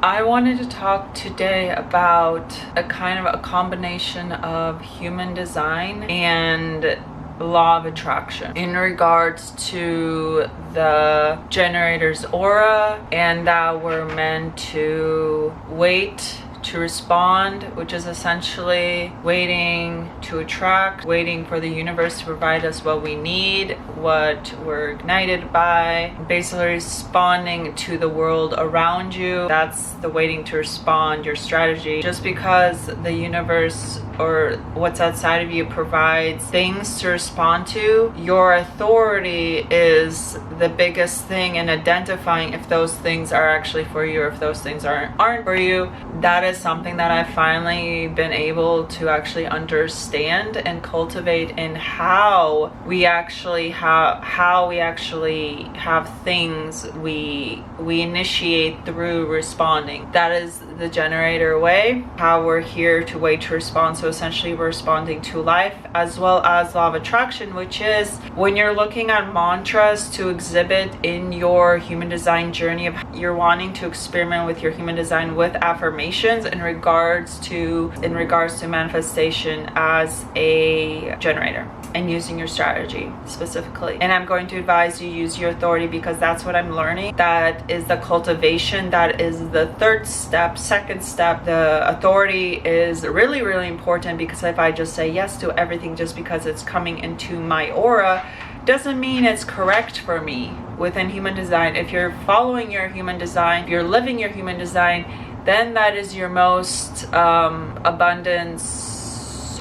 I wanted to talk today about a kind of a combination of human design and law of attraction in regards to the generator's aura, and that we're meant to wait to respond, which is essentially waiting to attract, waiting for the universe to provide us what we need, what we're ignited by, basically responding to the world around you. That's the waiting to respond, your strategy. Just because the universe or what's outside of you provides things to respond to, your authority is the biggest thing in identifying if those things are actually for you or if those things aren't for you. That is something that I've finally been able to actually understand and cultivate in how we actually have things we initiate through responding. That is the generator way, how we're here to wait to respond. So essentially we're responding to life, as well as law of attraction, which is when you're looking at mantras to exhibit in your human design journey, you're wanting to experiment with your human design with affirmations in regards to manifestation as a generator and using your strategy specifically. And I'm going to advise you use your authority, because that's what I'm learning. That is the cultivation. That is the third step. Second step, the authority is really, really important, because if I just say yes to everything just because it's coming into my aura, doesn't mean it's correct for me within human design. If you're following your human design, if you're living your human design, then that is your most abundance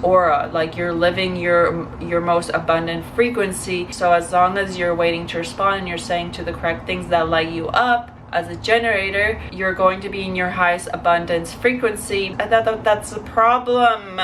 aura. Like you're living your most abundant frequency. So as long as you're waiting to respond and you're saying to the correct things that light you up as a generator, you're going to be in your highest abundance frequency. And that's the problem.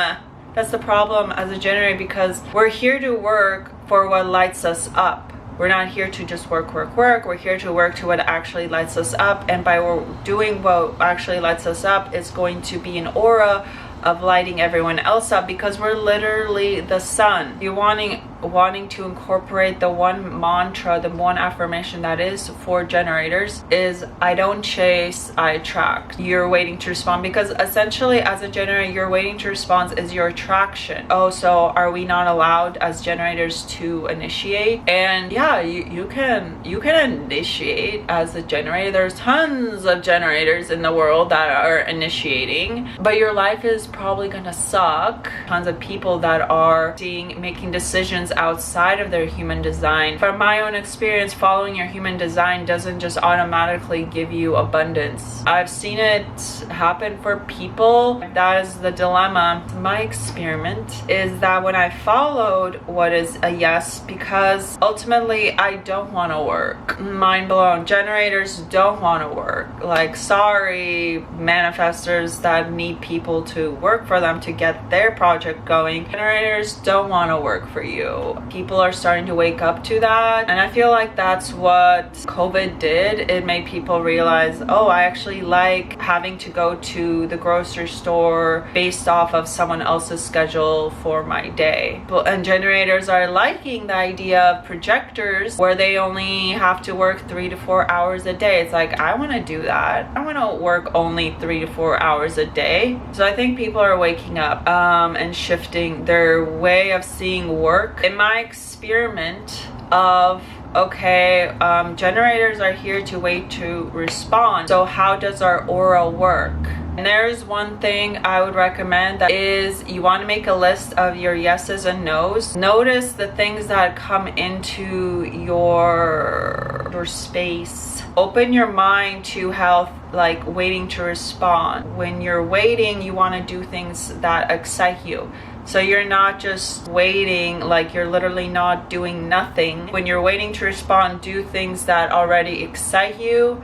That's the problem as a generator, because we're here to work for what lights us up. We're not here to just work. We're here to work to what actually lights us up. And by doing what actually lights us up, it's going to be an aura of lighting everyone else up, because we're literally the sun. You're wanting to incorporate the one mantra, the one affirmation that is for generators is, I don't chase, I attract. You're waiting to respond, because essentially as a generator, your waiting to respond is your attraction. Oh, so are we not allowed as generators to initiate? And yeah, you can initiate as a generator. There's tons of generators in the world that are initiating, but your life is probably gonna suck. Tons of people that are making decisions outside of their human design. From my own experience, following your human design doesn't just automatically give you abundance. I've seen it happen for people. That is the dilemma. My experiment is that when I followed what is a yes, because ultimately I don't want to work. Mind blown. Generators don't want to work. Like, sorry, manifestors that need people to work for them to get their project going. Generators don't want to work for you. People are starting to wake up to that, and I feel like that's what COVID did. It made people realize, oh, I actually like having to go to the grocery store based off of someone else's schedule for my day. And generators are liking the idea of projectors where they only have to work 3 to 4 hours a day. It's like, I want to do that. I want to work only 3 to 4 hours a day. So I think people are waking up and shifting their way of seeing work. In my experiment of, okay, generators are here to wait to respond. So how does our aura work? And there's one thing I would recommend, that is, you want to make a list of your yeses and nos. Notice the things that come into your space. Open your mind to health, like waiting to respond. When you're waiting, you want to do things that excite you. So you're not just waiting, like you're literally not doing nothing. When you're waiting to respond, do things that already excite you,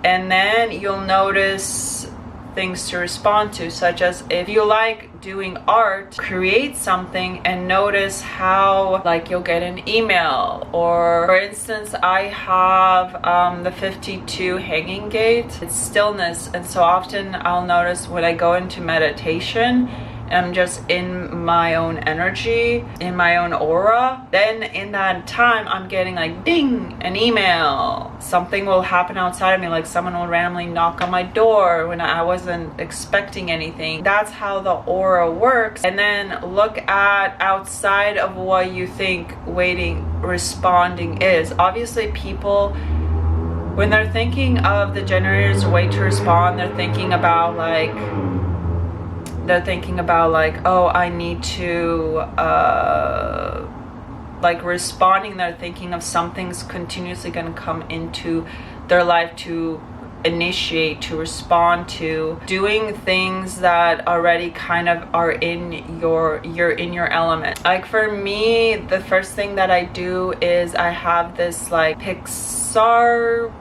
and then you'll notice things to respond to, such as if you like doing art, create something and notice how, like, you'll get an email. Or for instance, I have the 52 hanging gate. It's stillness, and so often I'll notice when I go into meditation and I'm just in my own energy, in my own aura, then in that time I'm getting like ding, an email. Something will happen outside of me, like someone will randomly knock on my door when I wasn't expecting anything. That's how the aura works. And then look at outside of what you think responding is. Obviously people, when they're thinking of the generator's way to respond, they're thinking about like, oh, I need to like responding, they're thinking of something's continuously going to come into their life to initiate, to respond to, doing things that already kind of are you're in your element. Like for me, the first thing that I do is I have this like Pixar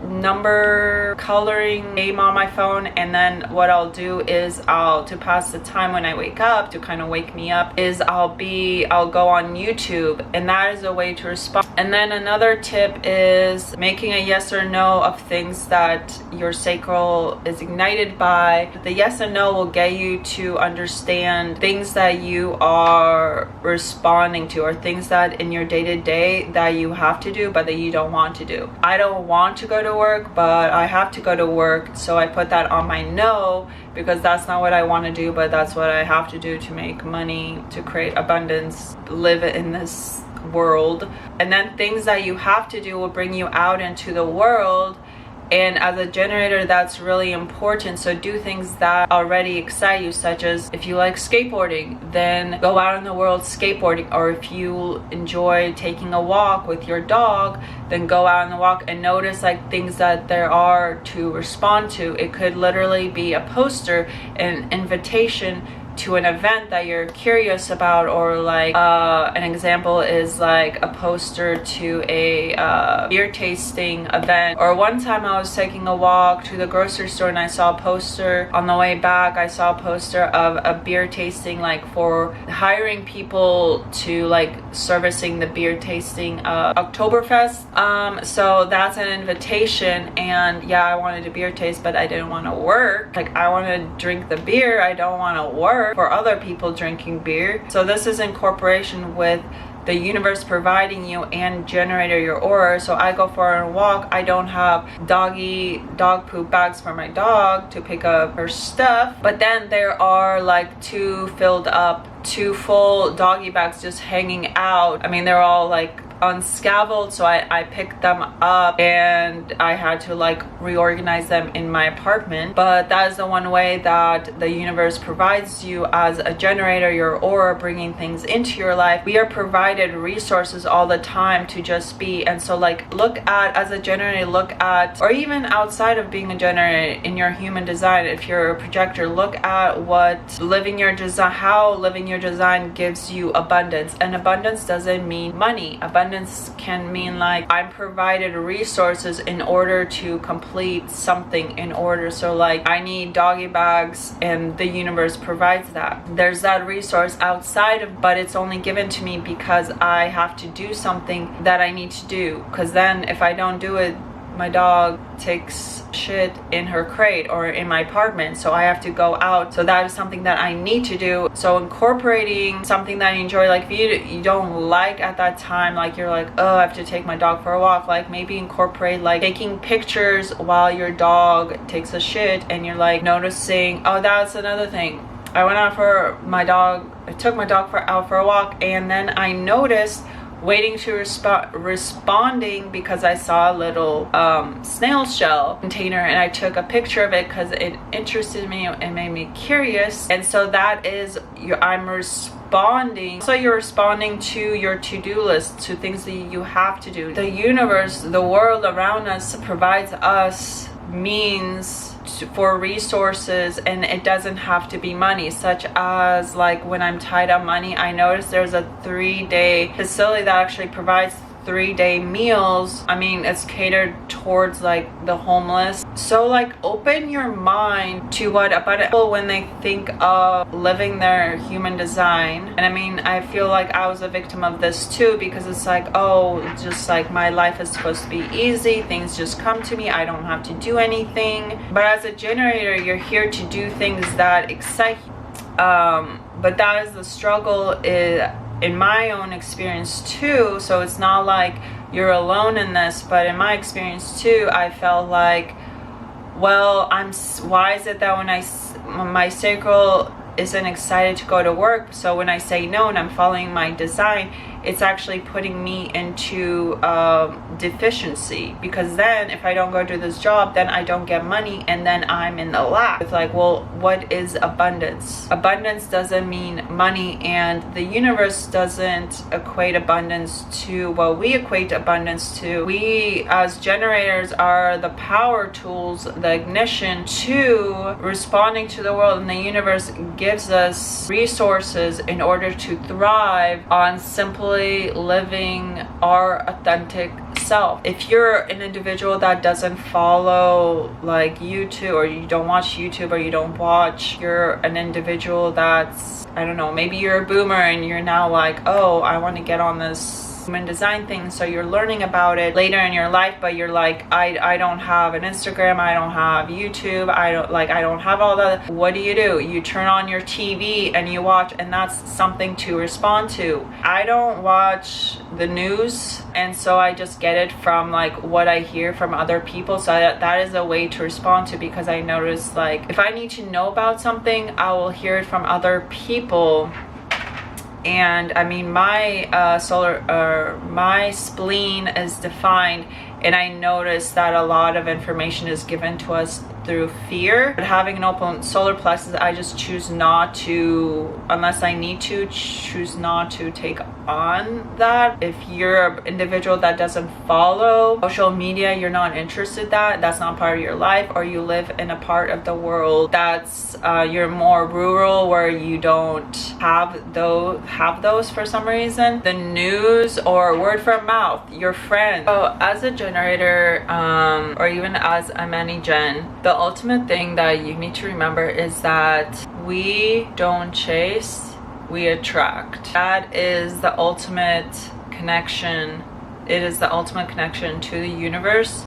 number coloring game on my phone, and then what I'll do is to pass the time when I wake up, to kind of wake me up, is I'll go on YouTube, and that is a way to respond. And then another tip is making a yes or no of things that your sacral is ignited by. The yes and no will get you to understand things that you are responding to, or things that in your day-to-day that you have to do but that you don't want to do. I don't want to go to work, but I have to go to work, so I put that on my no, because that's not what I want to do, but that's what I have to do to make money, to create abundance, live in this world. And then things that you have to do will bring you out into the world. And as a generator, that's really important. So do things that already excite you, such as if you like skateboarding, then go out in the world skateboarding. Or if you enjoy taking a walk with your dog, then go out on the walk and notice like things that there are to respond to. It could literally be a poster, an invitation to an event that you're curious about, or like an example is like a poster to a beer tasting event. Or one time I was taking a walk to the grocery store and I saw a poster on the way back. I saw a poster of a beer tasting, like for hiring people to like servicing the beer tasting Oktoberfest. So that's an invitation, and yeah, I wanted a beer taste, but I didn't want to work. Like I want to drink the beer, I don't want to work for other people drinking beer. So this is in cooperation with the universe providing you and generator your aura. So I go for a walk, I don't have dog poop bags for my dog to pick up her stuff, but then there are like two full doggy bags just hanging out. I mean, they're all like unscabbled, so I picked them up and I had to like reorganize them in my apartment. But that is the one way that the universe provides you as a generator, your aura, bringing things into your life. We are provided resources all the time to just be. And so like look at, as a generator, look at, or even outside of being a generator, in your human design, if you're a projector, look at what living your design, how living your design gives you abundance. And abundance doesn't mean money. Abundance can mean like I'm provided resources in order to complete something, so like I need doggy bags and the universe provides that. There's that resource outside of, but it's only given to me because I have to do something that I need to do, because then if I don't do it, my dog takes shit in her crate or in my apartment, so I have to go out. So that is something that I need to do. So incorporating something that you enjoy, like if you don't like at that time, like you're like, oh, I have to take my dog for a walk, like maybe incorporate like taking pictures while your dog takes a shit, and you're like noticing, oh, that's another thing. I went out for my dog, I took my dog out for a walk, and then I noticed waiting to responding because I saw a little snail shell container, and I took a picture of it because it interested me and made me curious. And so that is I'm responding. So you're responding to your to-do list, to things that you have to do. The universe, the world around us provides us means for resources, and it doesn't have to be money, such as like when I'm tied up money, I noticed there's a 3-day facility that actually provides 3-day meals. I mean, it's catered towards like the homeless. So like open your mind to what about people when they think of living their human design. And I mean, I feel like I was a victim of this too, because it's like, oh, just like my life is supposed to be easy, things just come to me, I don't have to do anything. But as a generator, you're here to do things that excite you. but that is the struggle in my own experience too. So it's not like you're alone in this, but in my experience too, I felt like, well, why is it that when my sacral isn't excited to go to work, so when I say no and I'm following my design, it's actually putting me into deficiency, because then if I don't go do this job, then I don't get money, and then I'm in the lack. It's like, well, what is abundance? Abundance doesn't mean money, and the universe doesn't equate abundance to what we equate abundance to. We as generators are the power tools, the ignition to responding to the world, and the universe gives us resources in order to thrive on simply living our authentic self. If you're an individual that doesn't follow like YouTube, or you don't watch YouTube, or you're an individual that's, I don't know, maybe you're a boomer and you're now like, oh, I want to get on this human design thing, so you're learning about it later in your life, but you're like, I don't have an Instagram, I don't have YouTube, I don't have all that. What do? You turn on your TV and you watch, and that's something to respond to. I don't watch the news, and so I just get it from like what I hear from other people. So that is a way to respond to, because I notice like if I need to know about something, I will hear it from other people. And I mean, my my spleen is defined, and I notice that a lot of information is given to us through fear. But having an open solar plexus, I just choose not to, unless I need to, choose not to take on that. If you're an individual that doesn't follow social media, you're not interested in that's not part of your life, or you live in a part of the world that's you're more rural, where you don't have those for some reason. The news or word from mouth, your friends. So as a generator, or even as a mani-gen, the ultimate thing that you need to remember is that we don't chase, we attract. That is the ultimate connection. It is the ultimate connection to the universe.